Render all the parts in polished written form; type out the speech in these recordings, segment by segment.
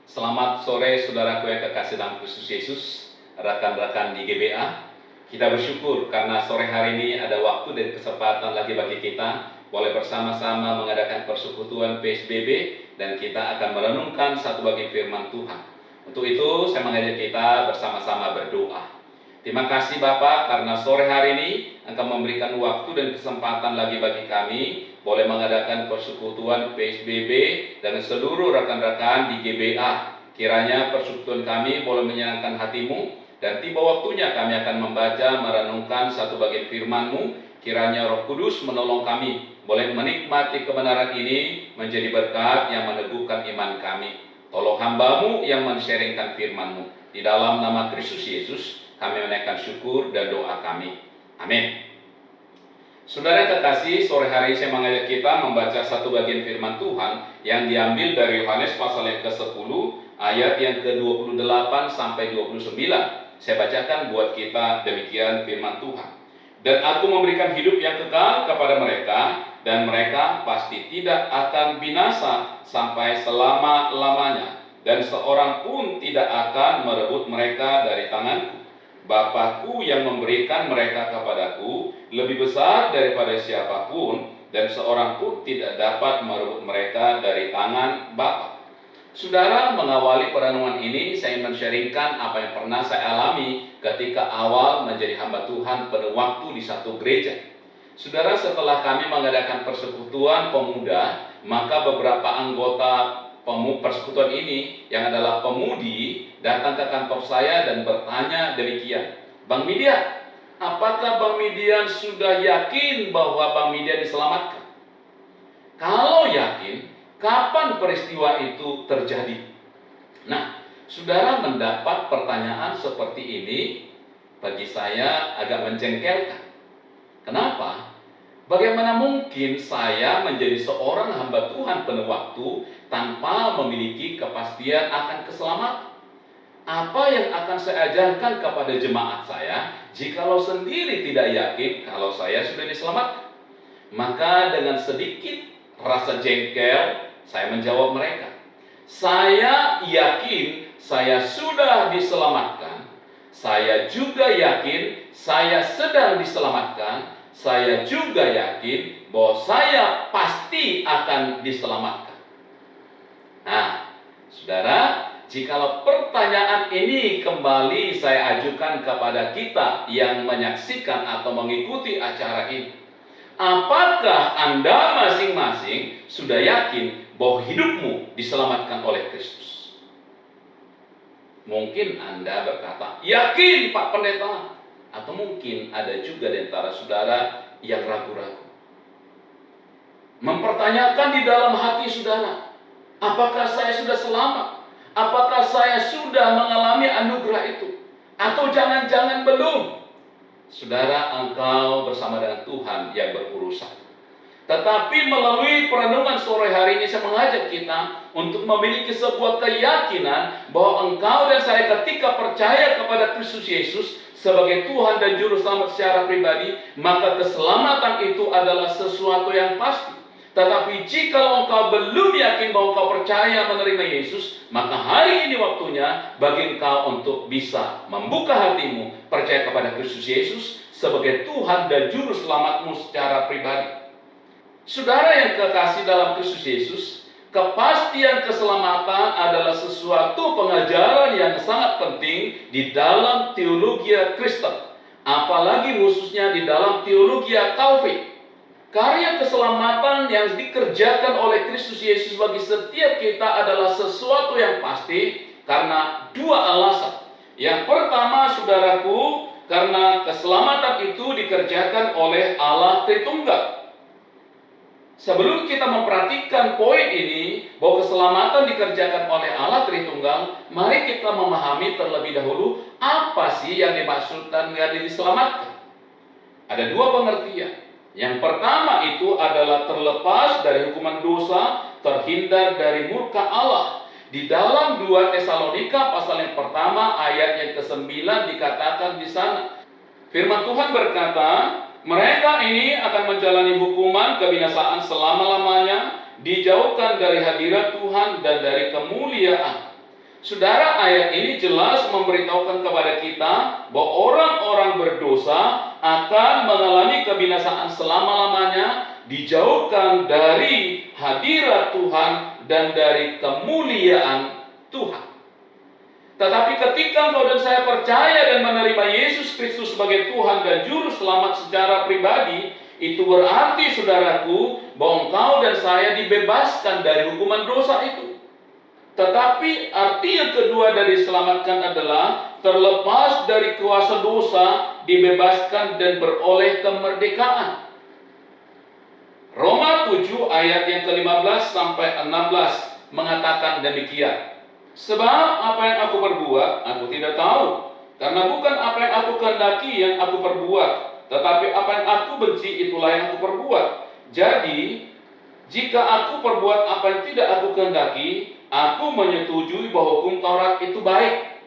Selamat sore saudaraku yang kekasih dalam Kristus Yesus, rekan-rekan di GBA. Kita bersyukur karena sore hari ini ada waktu dan kesempatan lagi bagi kita boleh bersama-sama mengadakan persekutuan PSBB dan kita akan merenungkan satu bagian firman Tuhan. Untuk itu saya mengajak kita bersama-sama berdoa. Terima kasih Bapak karena sore hari ini Engkau memberikan waktu dan kesempatan lagi bagi kami boleh mengadakan persekutuan PSBB dan seluruh rekan-rekan di GBA. Kiranya persekutuan kami boleh menyenangkan hatimu dan tiba waktunya kami akan membaca merenungkan satu bagian firman-Mu. Kiranya Roh Kudus menolong kami boleh menikmati kebenaran ini menjadi berkat yang meneguhkan iman kami. Tolong hamba-Mu yang men-sharingkan firman-Mu. Di dalam nama Kristus Yesus kami menaikkan syukur dan doa kami. Amin. Saudara kekasih, sore hari saya mengajak kita membaca satu bagian firman Tuhan yang diambil dari Yohanes pasal yang ke-10 ayat yang ke-28 sampai 29. Saya bacakan buat kita demikian firman Tuhan. Dan aku memberikan hidup yang kekal kepada mereka, dan mereka pasti tidak akan binasa sampai selama-lamanya, dan seorang pun tidak akan merebut mereka dari tanganku. Bapakku yang memberikan mereka kepadaku lebih besar daripada siapapun, dan seorang pun tidak dapat merebut mereka dari tangan Bapa. Saudara, mengawali perenungan ini saya ingin men-sharingkan apa yang pernah saya alami ketika awal menjadi hamba Tuhan penuh waktu di satu gereja. Saudara, setelah kami mengadakan persekutuan pemuda, maka beberapa anggota persekutuan ini yang adalah pemudi datang ke kantor saya dan bertanya demikian, Bang Midian, apakah Bang Midian sudah yakin bahwa Bang Midian diselamatkan? Kalau yakin, kapan peristiwa itu terjadi? Nah, saudara, mendapat pertanyaan seperti ini bagi saya agak menjengkelkan. Kenapa? Bagaimana mungkin saya menjadi seorang hamba Tuhan penuh waktu tanpa memiliki kepastian akan keselamatan? Apa yang akan saya ajarkan kepada jemaat saya jikalau sendiri tidak yakin kalau saya sudah diselamatkan? Maka dengan sedikit rasa jengkel saya menjawab mereka, saya yakin saya sudah diselamatkan. Saya juga yakin saya sedang diselamatkan. Saya juga yakin bahwa saya pasti akan diselamatkan. Nah, saudara, jikalau pertanyaan ini kembali saya ajukan kepada kita yang menyaksikan atau mengikuti acara ini, apakah Anda masing-masing sudah yakin bahwa hidupmu diselamatkan oleh Kristus? Mungkin Anda berkata, yakin Pak Pendeta. Atau mungkin ada juga di antara saudara yang ragu-ragu, mempertanyakan di dalam hati saudara, apakah saya sudah selamat? Apakah saya sudah mengalami anugerah itu? Atau jangan-jangan belum? Saudara, engkau bersama dengan Tuhan yang berurusan. Tetapi melalui perenungan sore hari ini saya mengajak kita untuk memiliki sebuah keyakinan bahwa engkau dan saya ketika percaya kepada Kristus Yesus sebagai Tuhan dan Juru Selamat secara pribadi, maka keselamatan itu adalah sesuatu yang pasti. Tetapi jika engkau belum yakin bahwa engkau percaya menerima Yesus, maka hari ini waktunya bagi engkau untuk bisa membuka hatimu, percaya kepada Kristus Yesus sebagai Tuhan dan Juru Selamatmu secara pribadi. Saudara yang kekasih dalam Kristus Yesus, kepastian keselamatan adalah sesuatu pengajaran yang sangat penting di dalam teologi Kristen, apalagi khususnya di dalam teologi Taufik. Karya keselamatan yang dikerjakan oleh Kristus Yesus bagi setiap kita adalah sesuatu yang pasti karena dua alasan. Yang pertama, saudaraku, karena keselamatan itu dikerjakan oleh Allah Tritunggal. Sebelum kita memperhatikan poin ini bahwa keselamatan dikerjakan oleh Allah Tritunggal, mari kita memahami terlebih dahulu apa sih yang dimaksudkan dengan diselamatkan. Ada dua pengertian. Yang pertama itu adalah terlepas dari hukuman dosa, terhindar dari murka Allah. Di dalam 2 Tesalonika pasal yang pertama ayat yang ke-9 dikatakan di sana, firman Tuhan berkata, mereka ini akan menjalani hukuman kebinasaan selama-lamanya, dijauhkan dari hadirat Tuhan dan dari kemuliaan. Saudara, ayat ini jelas memberitahukan kepada kita bahwa orang-orang berdosa akan mengalami kebinasaan selama-lamanya, dijauhkan dari hadirat Tuhan dan dari kemuliaan Tuhan. Tetapi ketika engkau dan saya percaya dan menerima Yesus Kristus sebagai Tuhan dan Juru Selamat secara pribadi, itu berarti, saudaraku, bahwa engkau dan saya dibebaskan dari hukuman dosa itu. Tetapi arti yang kedua dari diselamatkan adalah terlepas dari kuasa dosa, dibebaskan dan beroleh kemerdekaan. Roma 7 ayat yang ke-15 sampai 16 mengatakan demikian. Sebab apa yang aku perbuat, aku tidak tahu. Karena bukan apa yang aku kehendaki yang aku perbuat, tetapi apa yang aku benci itulah yang aku perbuat. Jadi, jika aku perbuat apa yang tidak aku kehendaki, aku menyetujui bahwa hukum Taurat itu baik.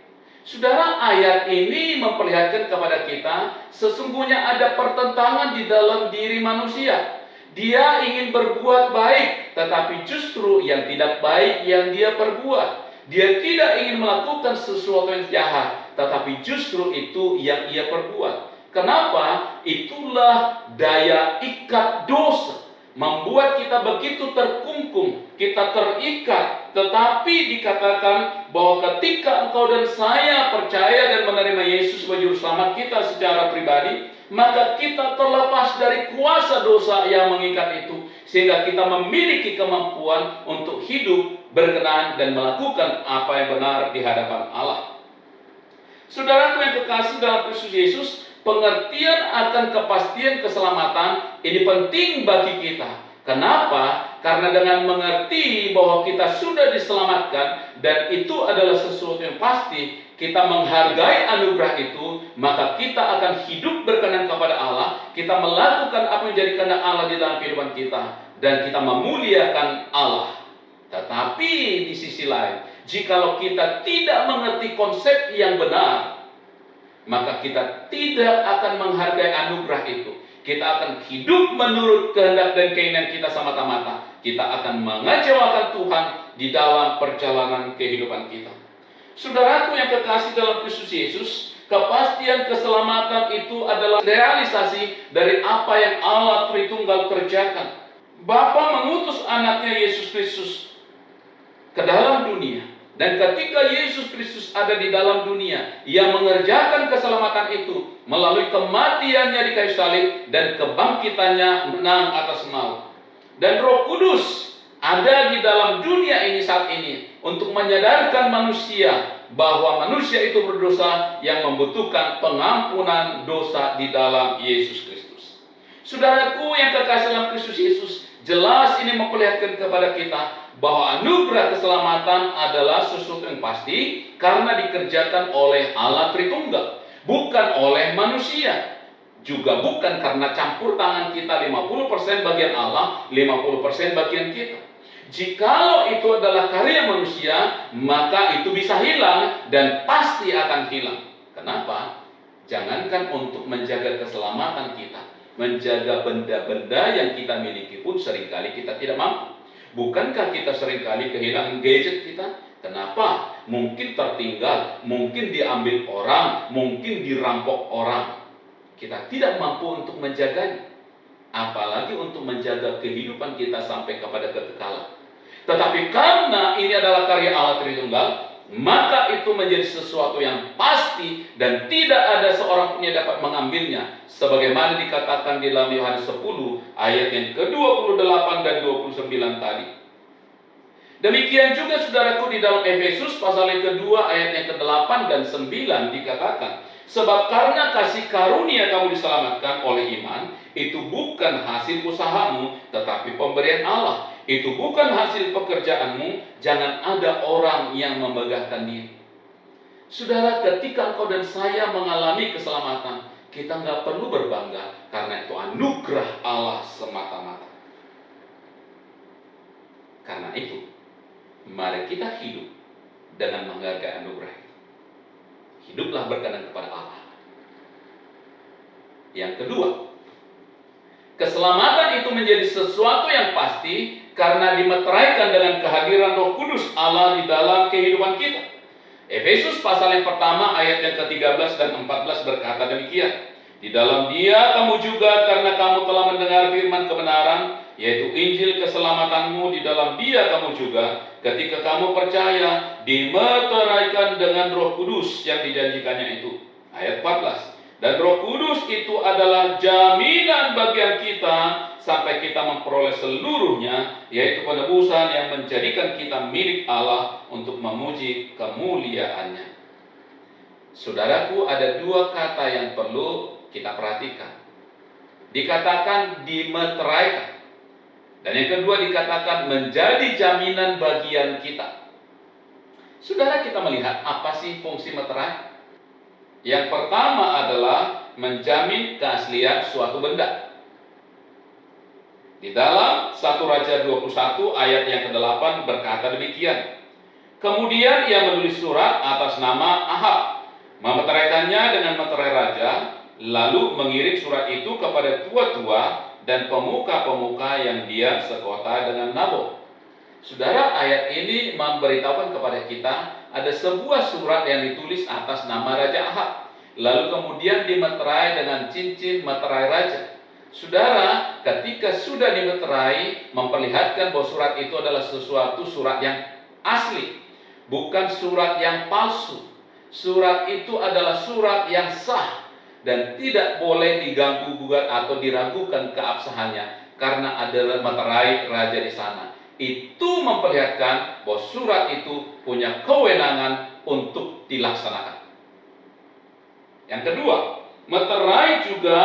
Saudara, ayat ini memperlihatkan kepada kita sesungguhnya ada pertentangan di dalam diri manusia. Dia ingin berbuat baik, tetapi justru yang tidak baik yang dia perbuat. Dia tidak ingin melakukan sesuatu yang jahat, tetapi justru itu yang ia perbuat. Kenapa? Itulah daya ikat dosa, membuat kita begitu terkungkung, kita terikat. Tetapi dikatakan bahwa ketika engkau dan saya percaya dan menerima Yesus sebagai Juru Selamat kita secara pribadi, maka kita terlepas dari kuasa dosa yang mengikat itu, sehingga kita memiliki kemampuan untuk hidup berkenan dan melakukan apa yang benar di hadapan Allah. Saudaraku yang kekasih dalam Kristus Yesus, pengertian akan kepastian keselamatan ini penting bagi kita. Kenapa? Karena dengan mengerti bahwa kita sudah diselamatkan dan itu adalah sesuatu yang pasti, kita menghargai anugerah itu, maka kita akan hidup berkenan kepada Allah, kita melakukan apa yang menjadi kehendak Allah di dalam kehidupan kita, dan kita memuliakan Allah. Tetapi di sisi lain, jikalau kita tidak mengerti konsep yang benar, maka kita tidak akan menghargai anugerah itu. Kita akan hidup menurut kehendak dan keinginan kita semata-mata. Kita akan mengecewakan Tuhan di dalam perjalanan kehidupan kita. Saudaraku yang kekasih dalam Kristus Yesus, kepastian keselamatan itu adalah realisasi dari apa yang Allah Tritunggal kerjakan. Bapa mengutus anaknya Yesus Kristus ke dalam dunia. Dan ketika Yesus Kristus ada di dalam dunia, Ia mengerjakan keselamatan itu melalui kematiannya di kayu salib dan kebangkitannya menang atas maut. Dan Roh Kudus ada di dalam dunia ini saat ini untuk menyadarkan manusia bahwa manusia itu berdosa yang membutuhkan pengampunan dosa di dalam Yesus Kristus. Saudaraku yang kekasih dalam Kristus Yesus, jelas ini memperlihatkan kepada kita bahwa anugerah keselamatan adalah sesuatu yang pasti karena dikerjakan oleh Allah Tritunggal, bukan oleh manusia. Juga bukan karena campur tangan kita 50% bagian Allah, 50% bagian kita. Jikalau itu adalah karya manusia, maka itu bisa hilang dan pasti akan hilang. Kenapa? Jangankan untuk menjaga keselamatan kita, menjaga benda-benda yang kita miliki pun seringkali kita tidak mampu. Bukankah kita seringkali kehilangan gadget kita? Kenapa? Mungkin tertinggal, mungkin diambil orang, mungkin dirampok orang. Kita tidak mampu untuk menjaganya, apalagi untuk menjaga kehidupan kita sampai kepada kekekalan. Tetapi karena ini adalah karya Allah Tritunggal, maka itu menjadi sesuatu yang pasti dan tidak ada seorang pun yang dapat mengambilnya, sebagaimana dikatakan di dalam Yohanes 10 ayat yang ke-28 dan 29 tadi. Demikian juga saudaraku di dalam Efesus pasal yang kedua ayat yang ke-8 dan 9 dikatakan, sebab karena kasih karunia kamu diselamatkan oleh iman, itu bukan hasil usahamu, tetapi pemberian Allah. Itu bukan hasil pekerjaanmu, jangan ada orang yang membanggakan diri. Saudara, ketika engkau dan saya mengalami keselamatan, kita nggak perlu berbangga, karena itu anugerah Allah semata-mata. Karena itu, mari kita hidup dengan menghargai anugerah itu. Hiduplah berkenan kepada Allah. Yang kedua, keselamatan itu menjadi sesuatu yang pasti karena dimeteraikan dengan kehadiran Roh Kudus Allah di dalam kehidupan kita. Efesus pasal yang pertama ayat yang ke-13 dan 14 berkata demikian. Di dalam Dia kamu juga, karena kamu telah mendengar firman kebenaran, yaitu Injil keselamatanmu, di dalam Dia kamu juga, ketika kamu percaya, dimeteraikan dengan Roh Kudus yang dijanjikannya itu. Ayat 14. Dan Roh Kudus itu adalah jaminan bagian kita sampai kita memperoleh seluruhnya, yaitu penebusan yang menjadikan kita milik Allah untuk memuji kemuliaannya. Saudaraku, ada dua kata yang perlu kita perhatikan. Dikatakan dimeteraikan, dan yang kedua dikatakan menjadi jaminan bagian kita. Saudara, kita melihat apa sih fungsi meterai? Yang pertama adalah menjamin keaslian suatu benda. Di dalam 1 Raja 21 ayat yang ke-8 berkata demikian. Kemudian ia menulis surat atas nama Ahab, memeteraikannya dengan meterai raja, lalu mengirim surat itu kepada tua-tua dan pemuka-pemuka yang diam sekota dengan Nabot. Saudara, ayat ini memberitahukan kepada kita ada sebuah surat yang ditulis atas nama Raja Ahab, lalu kemudian dimeterai dengan cincin meterai raja. Saudara, ketika sudah dimeterai, memperlihatkan bahwa surat itu adalah sesuatu surat yang asli, bukan surat yang palsu. Surat itu adalah surat yang sah dan tidak boleh diganggu-gugat atau diragukan keabsahannya karena ada meterai raja di sana. Itu memperlihatkan bahwa surat itu punya kewenangan untuk dilaksanakan. Yang kedua, meterai juga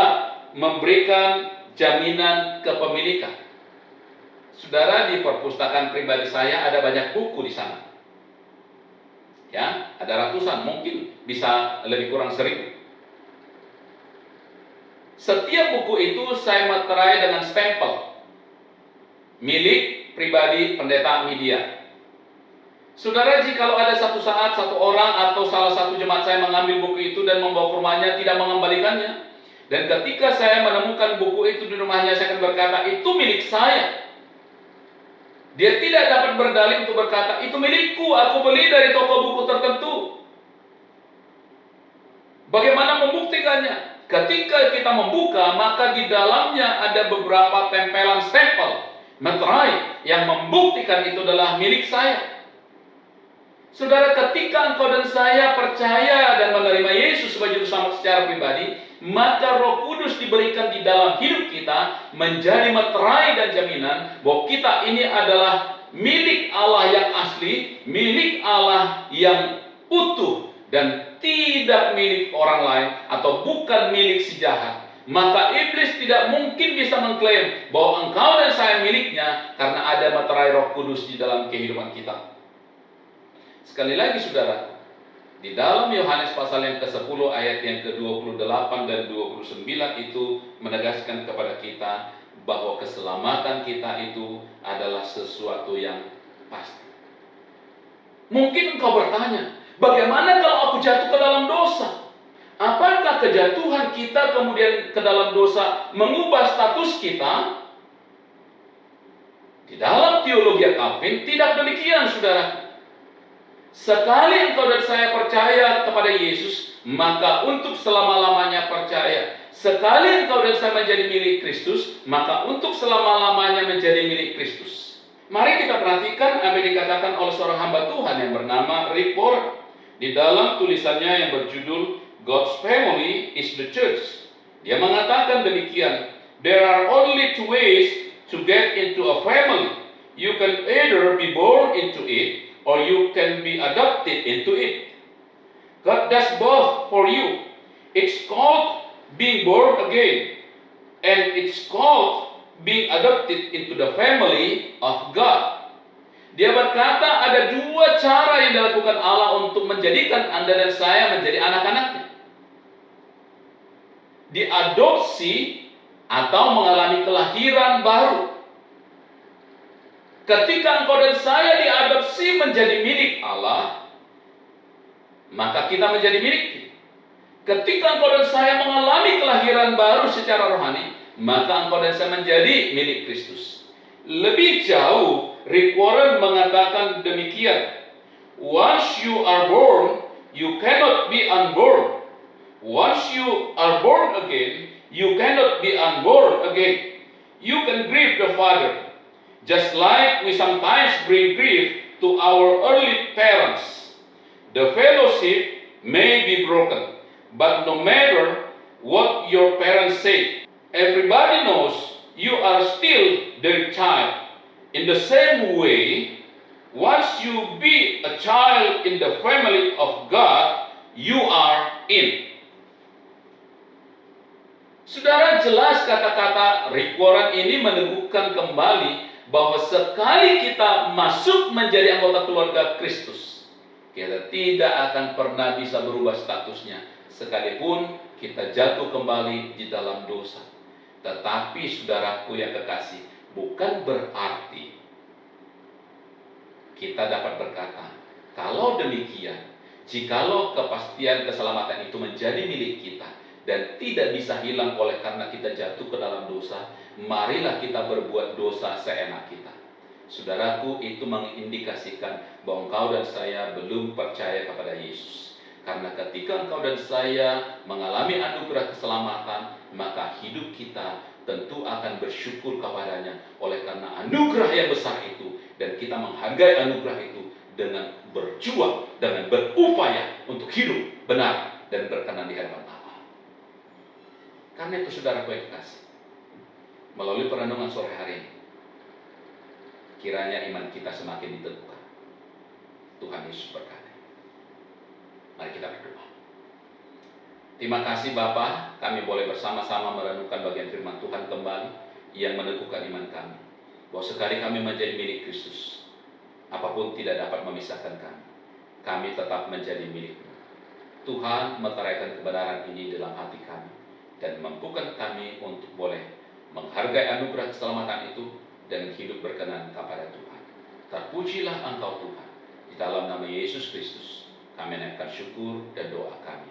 memberikan jaminan kepemilikan. Saudara, di perpustakaan pribadi saya ada banyak buku di sana. Ya, ada ratusan, mungkin bisa lebih kurang 1000. Setiap buku itu saya meterai dengan stempel milik pribadi pendeta media. Saudara, jikalau ada satu saat satu orang atau salah satu jemaat saya mengambil buku itu dan membawa ke rumahnya, tidak mengembalikannya, dan ketika saya menemukan buku itu di rumahnya, saya akan berkata, itu milik saya. Dia tidak dapat berdalih untuk berkata, itu milikku, aku beli dari toko buku tertentu. Bagaimana membuktikannya? Ketika kita membuka, maka di dalamnya ada beberapa tempelan stempel meterai yang membuktikan itu adalah milik saya. Saudara, ketika engkau dan saya percaya dan menerima Yesus sebagai juru selamat secara pribadi, maka Roh Kudus diberikan di dalam hidup kita menjadi meterai dan jaminan bahwa kita ini adalah milik Allah yang asli, milik Allah yang utuh, dan tidak milik orang lain atau bukan milik si jahat. Maka iblis tidak mungkin bisa mengklaim bahwa engkau dan saya miliknya karena ada meterai Roh Kudus di dalam kehidupan kita. Sekali lagi saudara, di dalam Yohanes pasal yang ke-10 ayat yang ke-28 dan 29 itu menegaskan kepada kita bahwa keselamatan kita itu adalah sesuatu yang pasti. Mungkin engkau bertanya, bagaimana kalau aku jatuh ke dalam dosa? Apakah kejatuhan kita kemudian ke dalam dosa mengubah status kita? Di dalam teologi Calvin tidak demikian, saudara. Sekali engkau dan saya percaya kepada Yesus, maka untuk selama-lamanya percaya. Sekali engkau dan saya menjadi milik Kristus, maka untuk selama-lamanya menjadi milik Kristus. Mari kita perhatikan apa yang dikatakan oleh seorang hamba Tuhan yang bernama Rick Warren di dalam tulisannya yang berjudul God's Family is the Church. Dia mengatakan demikian, there are only two ways to get into a family. You can either be born into it, or you can be adopted into it. God does both for you. It's called being born again, and it's called being adopted into the family of God. Dia berkata ada dua cara yang dilakukan Allah untuk menjadikan Anda dan saya menjadi anak-anaknya. Diadopsi atau mengalami kelahiran baru. Ketika engkau dan saya diadopsi menjadi milik Allah, maka kita menjadi miliknya. Ketika engkau dan saya mengalami kelahiran baru secara rohani, maka engkau dan saya menjadi milik Kristus. Lebih jauh, Rick Warren mengatakan demikian, Once you are born, you cannot be unborn. Once you are born again, you cannot be unborn again. You can grieve the Father, just like we sometimes bring grief to our early parents. The fellowship may be broken, but no matter what your parents say, everybody knows you are still their child. In the same way, once you be a child in the family of God, you are in. Saudara, jelas kata-kata Rick Warren ini meneguhkan kembali bahwa sekali kita masuk menjadi anggota keluarga Kristus, kita tidak akan pernah bisa berubah statusnya, sekalipun kita jatuh kembali di dalam dosa. Tetapi saudaraku yang kekasih, bukan berarti kita dapat berkata, kalau demikian, jikalau kepastian keselamatan itu menjadi milik kita dan tidak bisa hilang oleh karena kita jatuh ke dalam dosa, marilah kita berbuat dosa seenak kita. Saudaraku, itu mengindikasikan bahwa engkau dan saya belum percaya kepada Yesus. Karena ketika engkau dan saya mengalami anugerah keselamatan, maka hidup kita tentu akan bersyukur kepadanya oleh karena anugerah yang besar itu, dan kita menghargai anugerah itu dengan berjuang, dengan berupaya untuk hidup benar dan berkenan di hadapan Allah. Karena itu saudaraku yang kekasih, melalui perenungan sore hari ini, kiranya iman kita semakin diteguhkan. Tuhan Yesus berkati. Mari kita berdoa. Terima kasih Bapa, kami boleh bersama-sama merenungkan bagian firman Tuhan kembali yang meneguhkan iman kami, bahwa sekali kami menjadi milik Kristus, apapun tidak dapat memisahkan kami. Kami tetap menjadi milik-Mu. Tuhan, meteraikan kebenaran ini dalam hati kami dan mampukan kami untuk boleh menghargai anugerah keselamatan itu dan hidup berkenan kepada Tuhan. Terpujilah Engkau Tuhan. Di dalam nama Yesus Kristus kami naikkan syukur dan doa kami.